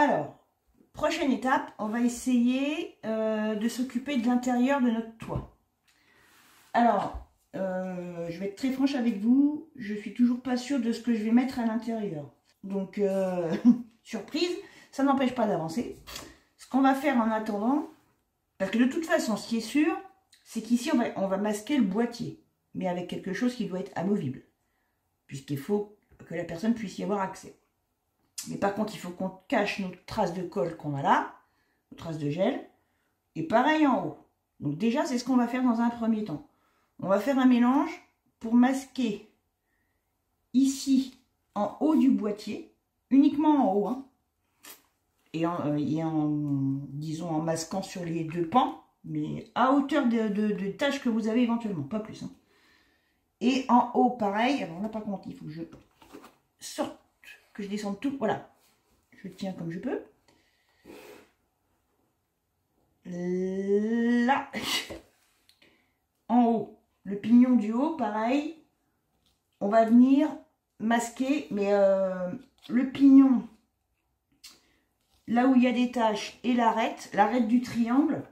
Alors, prochaine étape, on va essayer de s'occuper de l'intérieur de notre toit. Alors, je vais être très franche avec vous, je suis toujours pas sûre de ce que je vais mettre à l'intérieur. Donc, surprise, ça n'empêche pas d'avancer. Ce qu'on va faire en attendant, parce que de toute façon, ce qui est sûr, c'est qu'ici, on va masquer le boîtier, mais avec quelque chose qui doit être amovible, puisqu'il faut que la personne puisse y avoir accès. Mais par contre, il faut qu'on cache nos traces de colle qu'on a là, nos traces de gel, et pareil en haut. Donc déjà, c'est ce qu'on va faire dans un premier temps. On va faire un mélange pour masquer ici, en haut du boîtier, uniquement en haut, hein, et disons, en masquant sur les deux pans, mais à hauteur de tâches que vous avez éventuellement, pas plus. Hein. Et en haut, pareil. Alors là, par contre, il faut que je sorte, que je descende tout. Voilà, je tiens comme je peux. Là, en haut, le pignon du haut, pareil. On va venir masquer, mais le pignon, là où il y a des taches, et l'arête du triangle,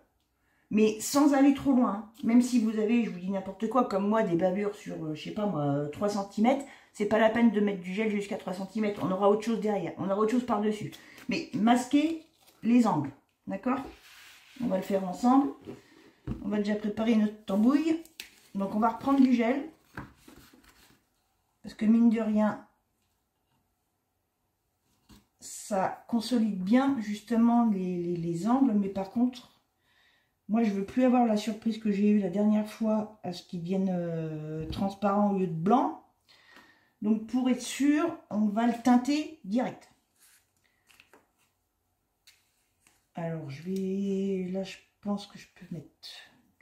mais sans aller trop loin. Même si vous avez, je vous dis n'importe quoi, comme moi, des bavures sur, je sais pas moi, 3 cm, c'est pas la peine de mettre du gel jusqu'à 3 cm. On aura autre chose derrière, on aura autre chose par-dessus. Mais masquer les angles, d'accord? On va le faire ensemble. On va déjà préparer notre tambouille. Donc on va reprendre du gel. Parce que mine de rien, ça consolide bien justement les angles. Mais par contre, moi je veux plus avoir la surprise que j'ai eue la dernière fois à ce qu'ils viennent transparent au lieu de blanc. Donc pour être sûr, on va le teinter direct. Alors je vais... Là je pense que je peux mettre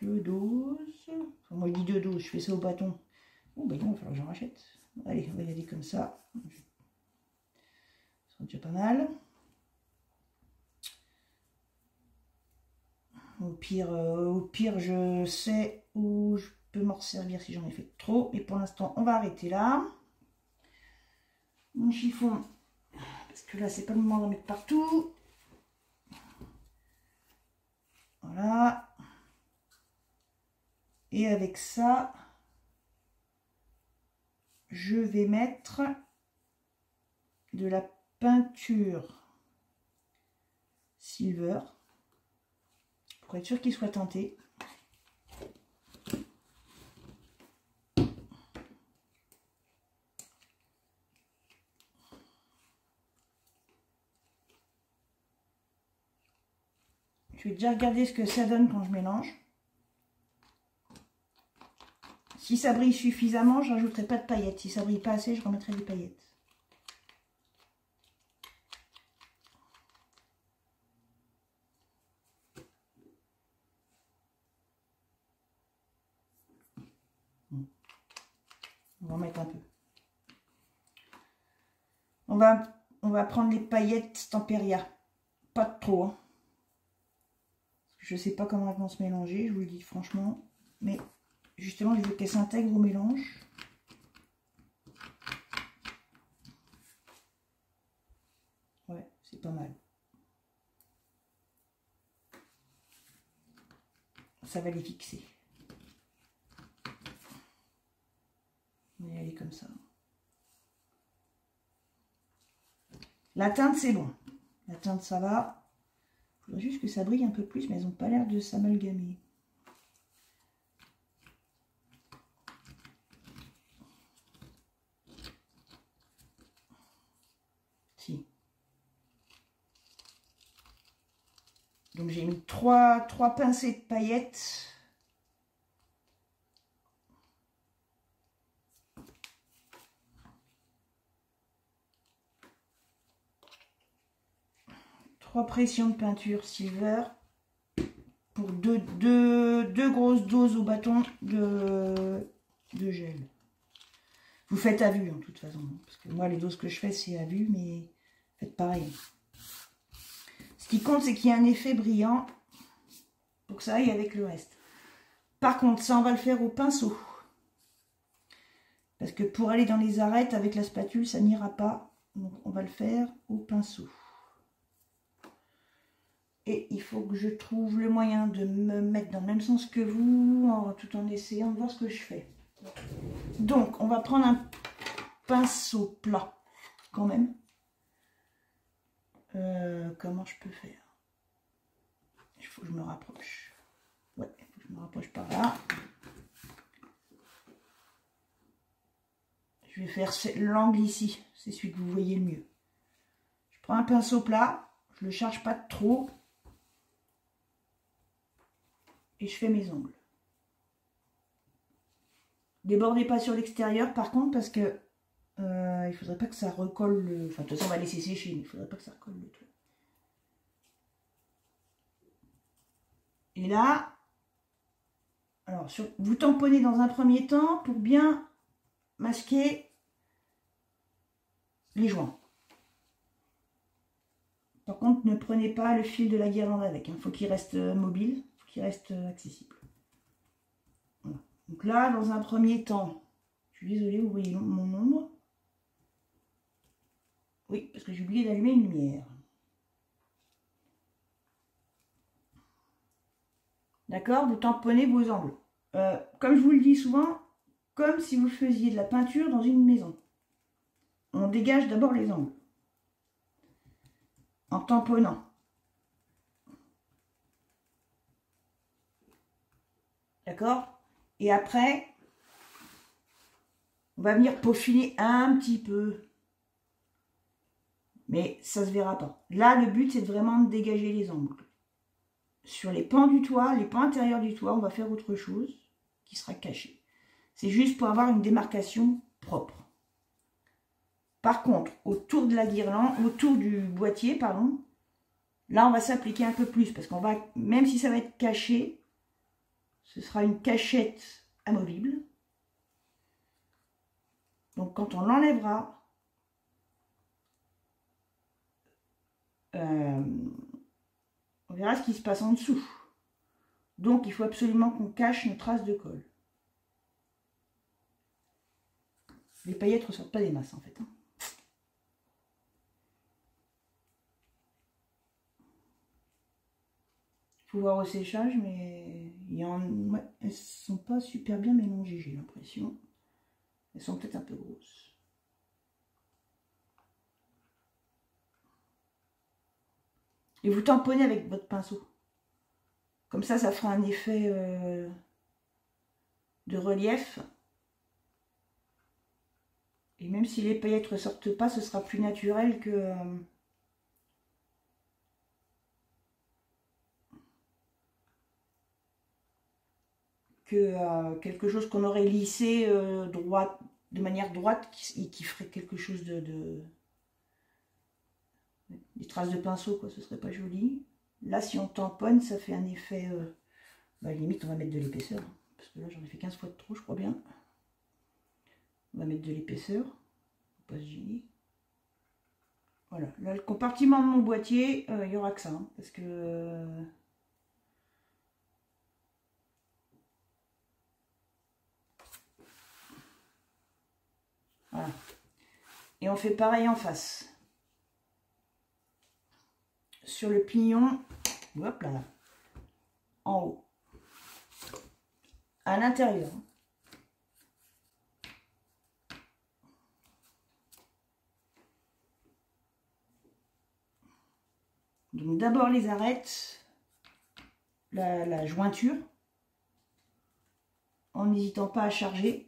2 doses. Enfin, moi je dis 2 doses, je fais ça au bâton. Oh ben non, il va falloir que j'en rachète. Allez, on va y aller comme ça. Ça sera déjà pas mal. Au pire, je sais où je peux m'en servir si j'en ai fait trop. Mais pour l'instant, on va arrêter là. Mon chiffon, parce que là, c'est pas le moment d'en mettre partout. Voilà. Et avec ça, je vais mettre de la peinture silver pour être sûr qu'il soit teinté. Je vais déjà regarder ce que ça donne quand je mélange. Si ça brille suffisamment, je ne rajouterai pas de paillettes. Si ça brille pas assez, je remettrai des paillettes. On va en mettre un peu. On va prendre les paillettes Tempéria. Pas de trop. Hein. Je ne sais pas comment elles vont se mélanger, je vous le dis franchement. Mais justement, je veux qu'elles s'intègrent au mélange. Ouais, c'est pas mal. Ça va les fixer. On va y aller comme ça. La teinte, c'est bon. La teinte, ça va. Il faudrait juste que ça brille un peu plus, mais elles n'ont pas l'air de s'amalgamer. Si. Donc j'ai mis trois pincées de paillettes. Pression de peinture silver pour deux grosses doses au bâton de gel. Vous faites à vue en toute façon, parce que moi les doses que je fais c'est à vue, mais faites pareil. Ce qui compte c'est qu'il y a un effet brillant pour que ça aille avec le reste. Par contre ça on va le faire au pinceau, parce que pour aller dans les arêtes avec la spatule ça n'ira pas, donc on va le faire au pinceau. Et il faut que je trouve le moyen de me mettre dans le même sens que vous, tout en essayant de voir ce que je fais. Donc, on va prendre un pinceau plat, quand même. Comment je peux faire? Il faut que je me rapproche. Ouais, il faut que je me rapproche par là. Je vais faire l'angle ici. C'est celui que vous voyez le mieux. Je prends un pinceau plat. Je ne le charge pas de trop. Et je fais mes ongles. Débordez pas sur l'extérieur par contre parce que il ne faudrait pas que ça recolle le... Enfin de toute façon on va laisser sécher, mais il ne faudrait pas que ça recolle le tout. Et là, alors vous tamponnez dans un premier temps pour bien masquer les joints. Par contre ne prenez pas le fil de la guirlande avec, il faut qu'il reste mobile, il faut qu'il reste accessible. Voilà. Donc là, dans un premier temps, je suis désolée, vous voyez mon ombre. Oui, parce que j'ai oublié d'allumer une lumière. D'accord? Vous tamponnez vos angles. Comme je vous le dis souvent, comme si vous faisiez de la peinture dans une maison. On dégage d'abord les angles. En tamponnant. D'accord? Et après, on va venir peaufiner un petit peu. Mais ça se verra pas. Là, le but, c'est vraiment de dégager les angles. Sur les pans du toit, les pans intérieurs du toit, on va faire autre chose qui sera caché. C'est juste pour avoir une démarcation propre. Par contre, autour de la guirlande, autour du boîtier, pardon, là, on va s'appliquer un peu plus parce qu'on va, même si ça va être caché, ce sera une cachette amovible. Donc, quand on l'enlèvera, on verra ce qui se passe en dessous. Donc, il faut absolument qu'on cache nos traces de colle. Les paillettes ne ressortent pas des masses, en fait. Il faut voir au séchage, mais ouais, elles ne sont pas super bien mélangées, j'ai l'impression. Elles sont peut-être un peu grosses. Et vous tamponnez avec votre pinceau. Comme ça fera un effet de relief. Et même si les paillettes ne ressortent pas, ce sera plus naturel que... quelque chose qu'on aurait lissé de manière droite et qui ferait quelque chose de des traces de pinceau, quoi, ce serait pas joli. Là, si on tamponne, ça fait un effet... limite, on va mettre de l'épaisseur. Parce que là, j'en ai fait 15 fois de trop, je crois bien. On va mettre de l'épaisseur. Faut pas se gêner. Voilà. Là, le compartiment de mon boîtier, il n'y aura que ça. Hein, parce que... voilà. Et on fait pareil en face. Sur le pignon, hop là, en haut, à l'intérieur. Donc d'abord les arêtes, la jointure, en n'hésitant pas à charger.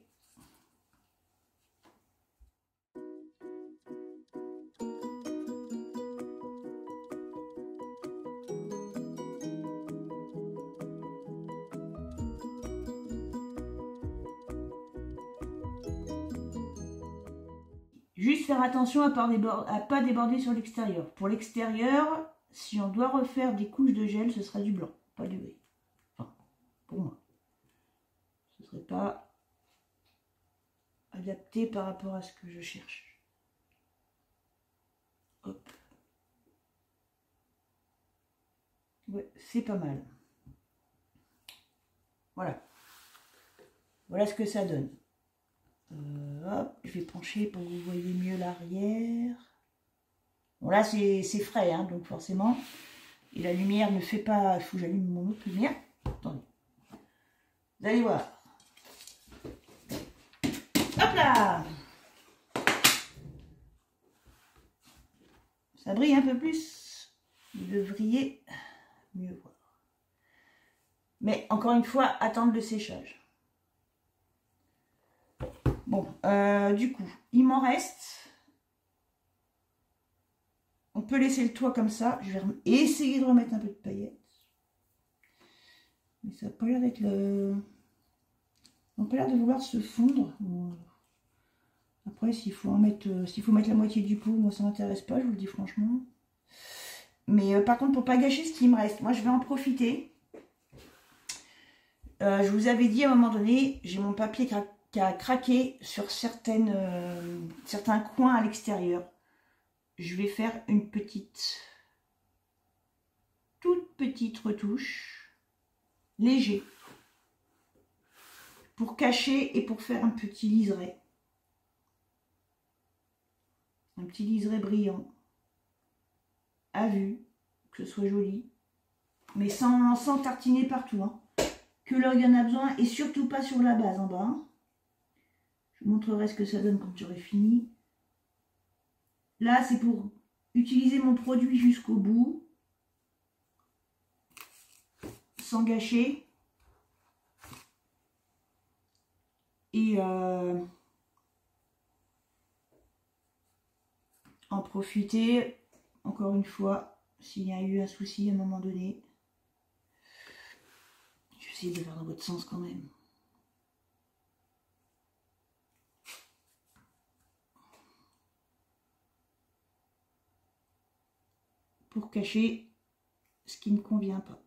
Juste faire attention à ne pas déborder sur l'extérieur. Pour l'extérieur, si on doit refaire des couches de gel, ce sera du blanc, pas du gris. Enfin, pour moi. Ce ne serait pas adapté par rapport à ce que je cherche. Hop. Ouais, c'est pas mal. Voilà. Voilà ce que ça donne. Hop, je vais pencher pour que vous voyez mieux l'arrière. Bon là c'est frais, hein, donc forcément. Et la lumière ne fait pas... Il faut que j'allume mon autre lumière. Attendez. Vous allez voir. Hop là! Ça brille un peu plus. Vous devriez mieux voir. Mais encore une fois, attendre le séchage. Bon, du coup, il m'en reste. On peut laisser le toit comme ça. Je vais essayer de remettre un peu de paillettes. Mais ça n'a pas l'air d'être le... On n'a pas l'air de vouloir se fondre. Bon, après, s'il faut mettre la moitié du pot, moi ça m'intéresse pas, je vous le dis franchement. Mais par contre, pour pas gâcher ce qui me reste, moi je vais en profiter. Je vous avais dit à un moment donné, j'ai mon papier qui a craqué sur certains coins à l'extérieur. Je vais faire une toute petite retouche, léger, pour cacher et pour faire un petit liseré. Un petit liseré brillant, à vue, que ce soit joli, mais sans tartiner partout, hein. Que là il y en a besoin, et surtout pas sur la base en bas. Hein. Je vous montrerai ce que ça donne quand j'aurai fini. Là, c'est pour utiliser mon produit jusqu'au bout, sans gâcher. Et en profiter, encore une fois, s'il y a eu un souci à un moment donné. Je vais essayer de faire dans votre sens quand même. Pour cacher ce qui ne convient pas.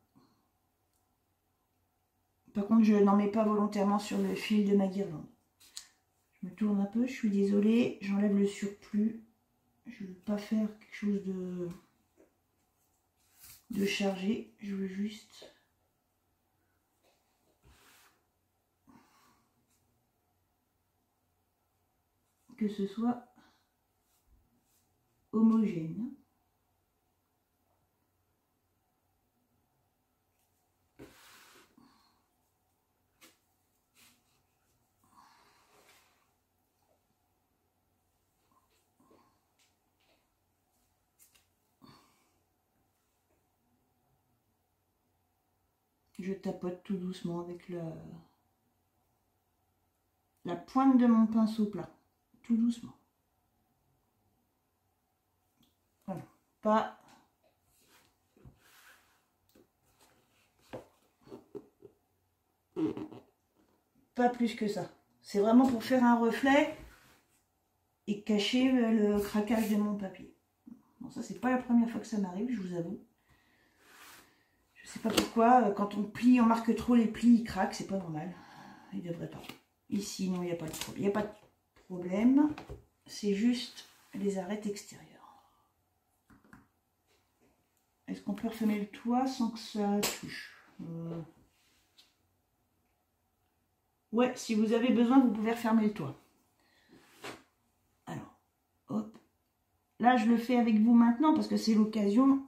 Par contre, je n'en mets pas volontairement sur le fil de ma guirlande. Je me tourne un peu, je suis désolée, j'enlève le surplus. Je ne veux pas faire quelque chose de chargé, je veux juste que ce soit homogène. Je tapote tout doucement avec la pointe de mon pinceau plat. Tout doucement. Voilà. Pas plus que ça. C'est vraiment pour faire un reflet et cacher le craquage de mon papier. Bon, ça, c'est pas la première fois que ça m'arrive, je vous avoue. Je sais pas pourquoi, quand on plie, on marque trop les plis, ils craquent, c'est pas normal. Ils devraient pas. Ici, non, il n'y a pas de problème. Il n'y a pas de problème. C'est juste les arêtes extérieures. Est-ce qu'on peut refermer le toit sans que ça touche? Ouais, si vous avez besoin, vous pouvez refermer le toit. Alors, hop. Là, je le fais avec vous maintenant parce que c'est l'occasion.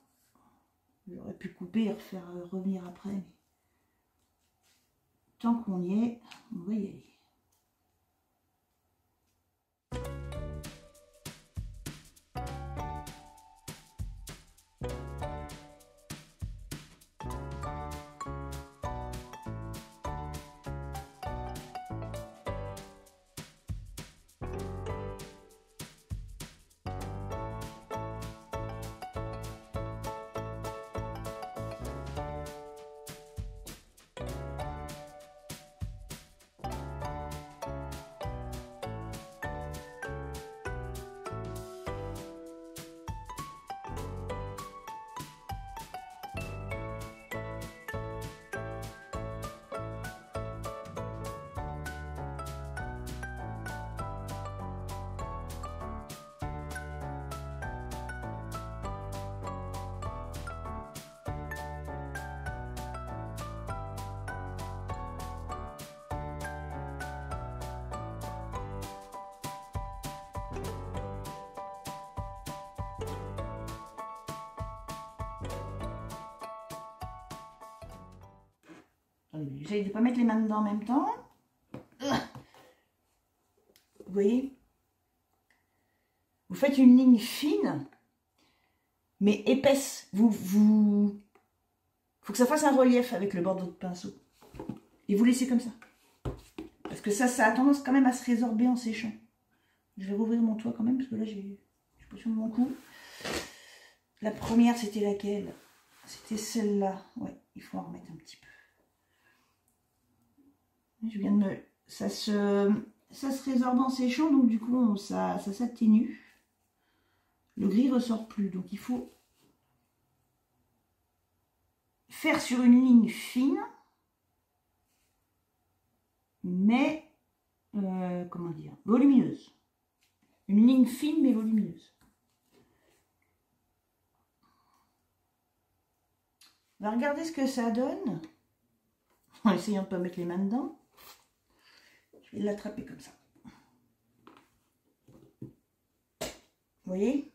J'aurais pu couper et refaire revenir après. Mais tant qu'on y est, on va y aller. Attendez, j'essaye de ne pas mettre les mains dedans en même temps. Vous voyez? Vous faites une ligne fine, mais épaisse. Faut que ça fasse un relief avec le bord de votre pinceau. Et vous laissez comme ça. Parce que ça a tendance quand même à se résorber en séchant. Je vais rouvrir mon toit quand même, parce que là, je suis pas sur mon cou. La première, c'était laquelle? C'était celle-là. Ouais, il faut en remettre un petit peu. Je viens de me... Ça se résorbe en séchant, donc du coup, ça s'atténue. Le gris ressort plus, donc il faut faire sur une ligne fine, mais, comment dire, volumineuse. Une ligne fine, mais volumineuse. On va regarder ce que ça donne, en essayant de ne pas mettre les mains dedans. Je vais l'attraper comme ça. Vous voyez?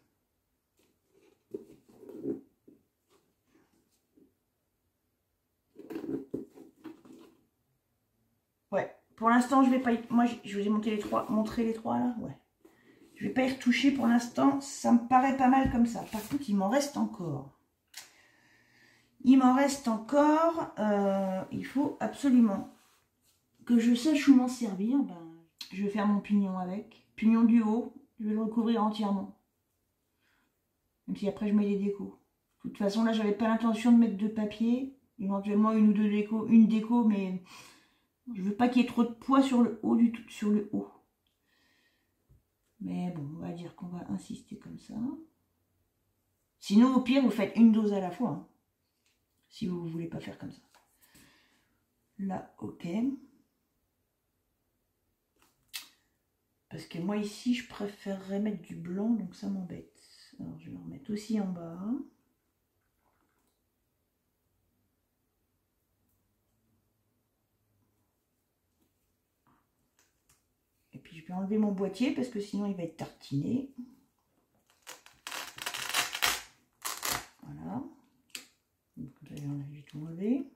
Ouais, pour l'instant, je vais pas y... Moi, je vous ai montré les trois là. Ouais. Je vais pas y retoucher pour l'instant. Ça me paraît pas mal comme ça. Par contre, il m'en reste encore. Il faut absolument que je sache où m'en servir. Ben, je vais faire mon pignon avec. Pignon du haut, je vais le recouvrir entièrement. Même si après, je mets les décos. De toute façon, là, j'avais pas l'intention de mettre de papier. Éventuellement, une ou deux décos. Une déco, mais... Je veux pas qu'il y ait trop de poids sur le haut du tout, sur le haut. Mais bon, on va dire qu'on va insister comme ça. Sinon, au pire, vous faites une dose à la fois. Hein, si vous ne voulez pas faire comme ça. Là, ok. Parce que moi, ici, je préférerais mettre du blanc, donc ça m'embête. Alors, je vais en mettre aussi en bas. Et puis je vais enlever mon boîtier parce que sinon il va être tartiné. Voilà. Donc d'ailleurs j'ai tout enlevé.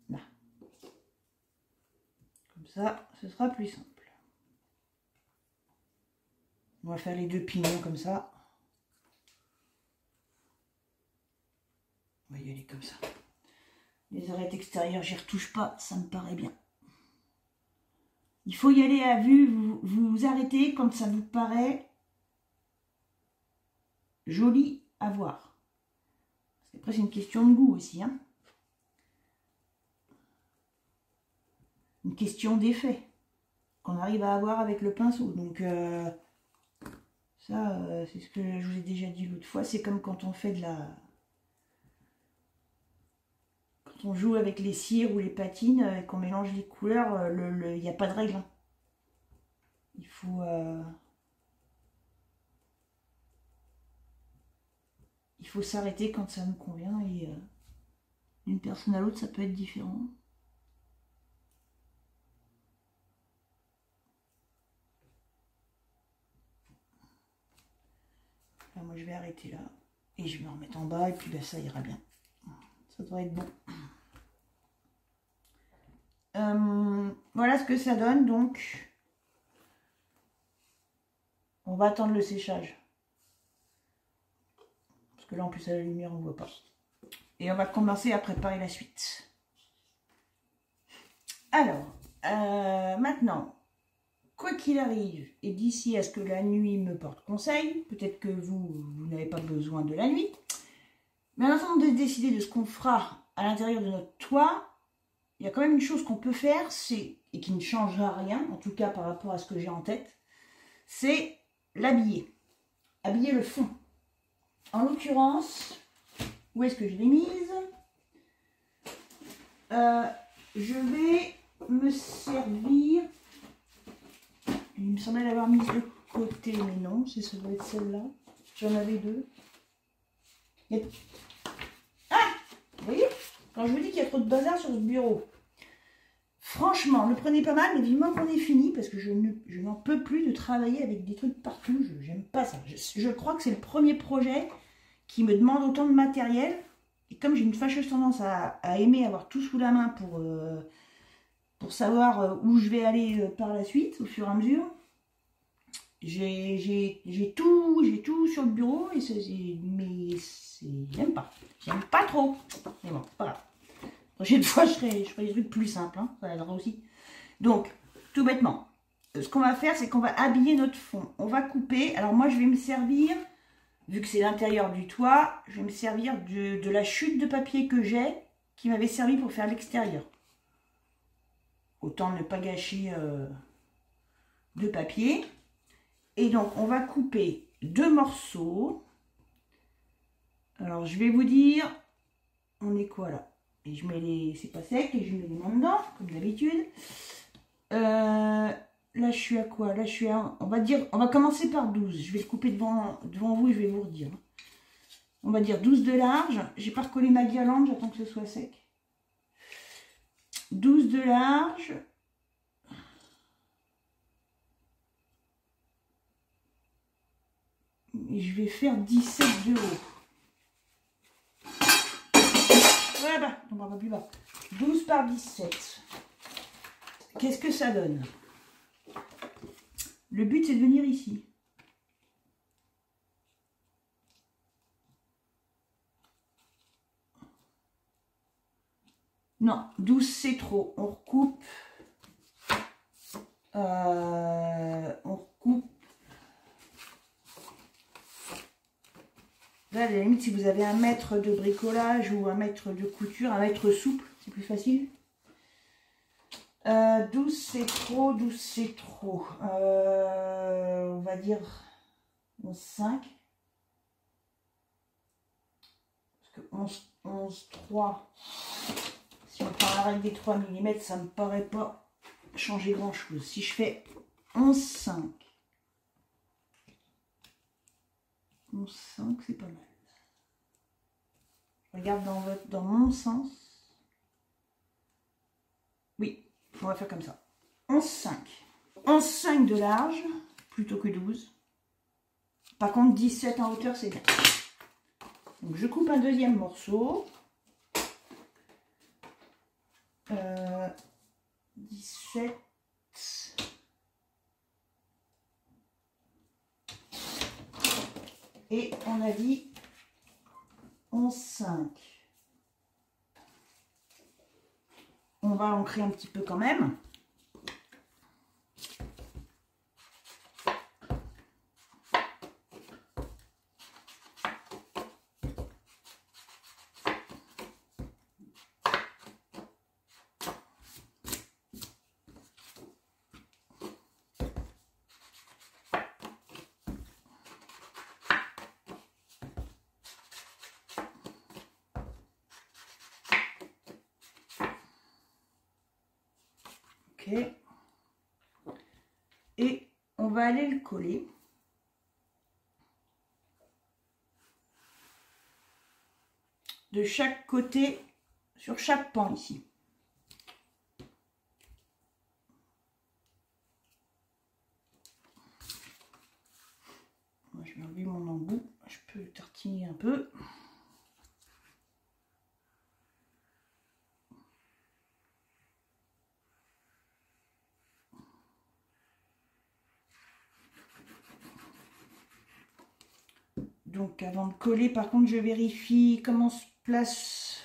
Là. Comme ça, ce sera plus simple. On va faire les deux pignons comme ça. On va y aller comme ça. Les arêtes extérieures, j'y retouche pas, ça me paraît bien. Il faut y aller à vue, vous arrêtez quand ça vous paraît joli à voir. Après, c'est une question de goût aussi. Hein. Une question d'effet qu'on arrive à avoir avec le pinceau. Donc, ça, c'est ce que je vous ai déjà dit l'autre fois. C'est comme quand on fait de la... Quand on joue avec les cires ou les patines et qu'on mélange les couleurs, il n'y a pas de règle. Hein. Il faut... Il faut s'arrêter quand ça nous convient et d'une personne à l'autre, ça peut être différent. Là, moi, je vais arrêter là et je vais me remettre en bas et puis ben, ça ira bien. Ça devrait être bon. Voilà ce que ça donne donc. On va attendre le séchage. Parce que là, en plus, à la lumière, on ne voit pas. Et on va commencer à préparer la suite. Alors, maintenant, quoi qu'il arrive, et d'ici à ce que la nuit me porte conseil, peut-être que vous n'avez pas besoin de la nuit, mais en attendant de décider de ce qu'on fera à l'intérieur de notre toit, il y a quand même une chose qu'on peut faire, et qui ne changera rien, en tout cas par rapport à ce que j'ai en tête, c'est l'habiller. Habiller le fond. En l'occurrence, où est-ce que je l'ai mise? Je vais me servir... Il me semblait l'avoir mise de côté, mais non, ça doit être celle-là. J'en avais deux. Ah! Vous voyez? Quand je vous dis qu'il y a trop de bazar sur ce bureau. Franchement, le prenez pas mal, mais vivement qu'on ait fini, parce que je n'en peux plus de travailler avec des trucs partout. J'aime pas ça. Je crois que c'est le premier projet qui me demande autant de matériel. Et comme j'ai une fâcheuse tendance à aimer avoir tout sous la main pour savoir où je vais aller par la suite, au fur et à mesure, j'ai tout sur le bureau, mais j'aime pas. J'aime pas trop. Mais bon, voilà. La prochaine fois, je ferai des trucs plus simples, hein, ça aidera aussi. Donc, tout bêtement, ce qu'on va faire, c'est qu'on va habiller notre fond. On va couper. Alors moi, je vais me servir, vu que c'est l'intérieur du toit, je vais me servir de la chute de papier que j'ai, qui m'avait servi pour faire l'extérieur. Autant ne pas gâcher de papier. Et donc, on va couper 2 morceaux. Alors, je vais vous dire, on est quoi là? Et je mets les... C'est pas sec, et je mets les mains dedans, comme d'habitude. Là, je suis à quoi? Là, je suis à... On va commencer par 12. Je vais le couper devant vous et je vais vous redire. On va dire 12 de large. J'ai pas recollé ma guirlande, j'attends que ce soit sec. 12 de large. Et je vais faire 17 de haut. Voilà, on va plus bas. 12 par 17. Qu'est-ce que ça donne? Le but, c'est de venir ici. Non, 12 c'est trop. On recoupe. On recoupe. Là, à la limite, si vous avez 1 mètre de bricolage ou 1 mètre de couture, 1 mètre souple, c'est plus facile. 12 c'est trop, 12 c'est trop. On va dire 11,5. Parce que 11,3, si on prend la règle des 3 mm, ça me paraît pas changer grand chose. Si je fais 11,5. 11,5, c'est pas mal. Je regarde dans mon sens. Oui, on va faire comme ça. 11,5. 11,5 de large, plutôt que 12. Par contre, 17 en hauteur, c'est bien. Donc, je coupe un deuxième morceau. 17. Et on a dit 11,5. On va ancrer un petit peu quand même. Et on va aller le coller. De chaque côté, sur chaque pan ici. Moi, je vais enlever mon embout. Je peux le tartiner un peu. Donc avant de coller, par contre, je vérifie comment se placent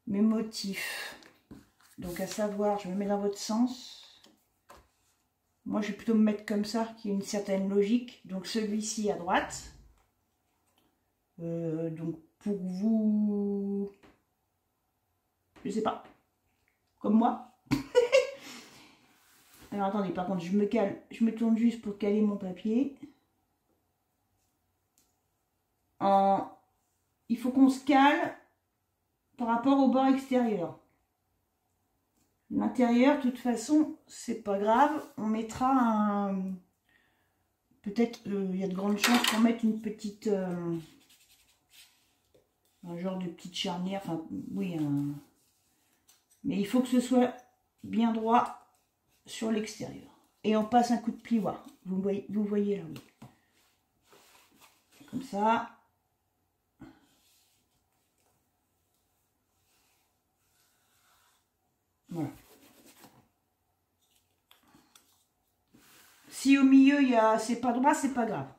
mes motifs. Donc à savoir, je me mets dans votre sens. Moi, je vais plutôt me mettre comme ça, qui a une certaine logique. Donc celui-ci à droite. Donc pour vous, je sais pas, comme moi. Alors attendez, par contre, je me tourne juste pour caler mon papier. Il faut qu'on se cale par rapport au bord extérieur. L'intérieur, de toute façon, c'est pas grave. On mettra un... Peut-être, il y a de grandes chances qu'on mette une petite... un genre de petite charnière. Enfin, oui, mais il faut que ce soit bien droit sur l'extérieur. Et on passe un coup de plioir. Vous voyez là, oui. Comme ça. Si au milieu, c'est pas droit, c'est pas grave.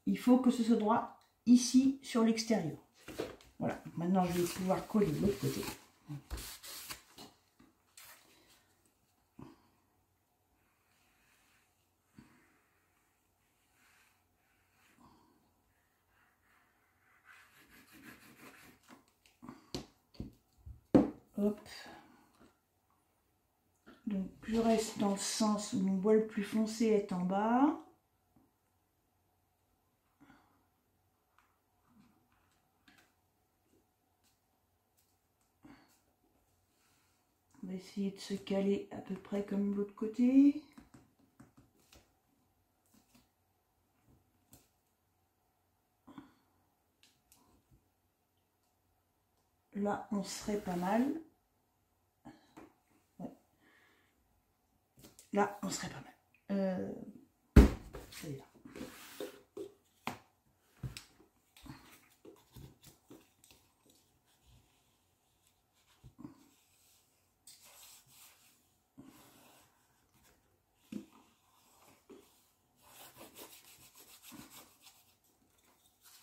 Il faut que ce soit droit ici sur l'extérieur. Voilà, donc maintenant je vais pouvoir coller de l'autre côté. Hop. Donc je reste dans le sens où mon bois le plus foncé est en bas. On va essayer de se caler à peu près comme l'autre côté. Là, on serait pas mal. Ouais. Là, on serait pas mal. C'est là.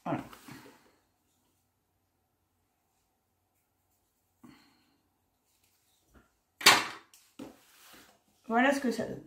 Voilà. Voilà ce que ça donne.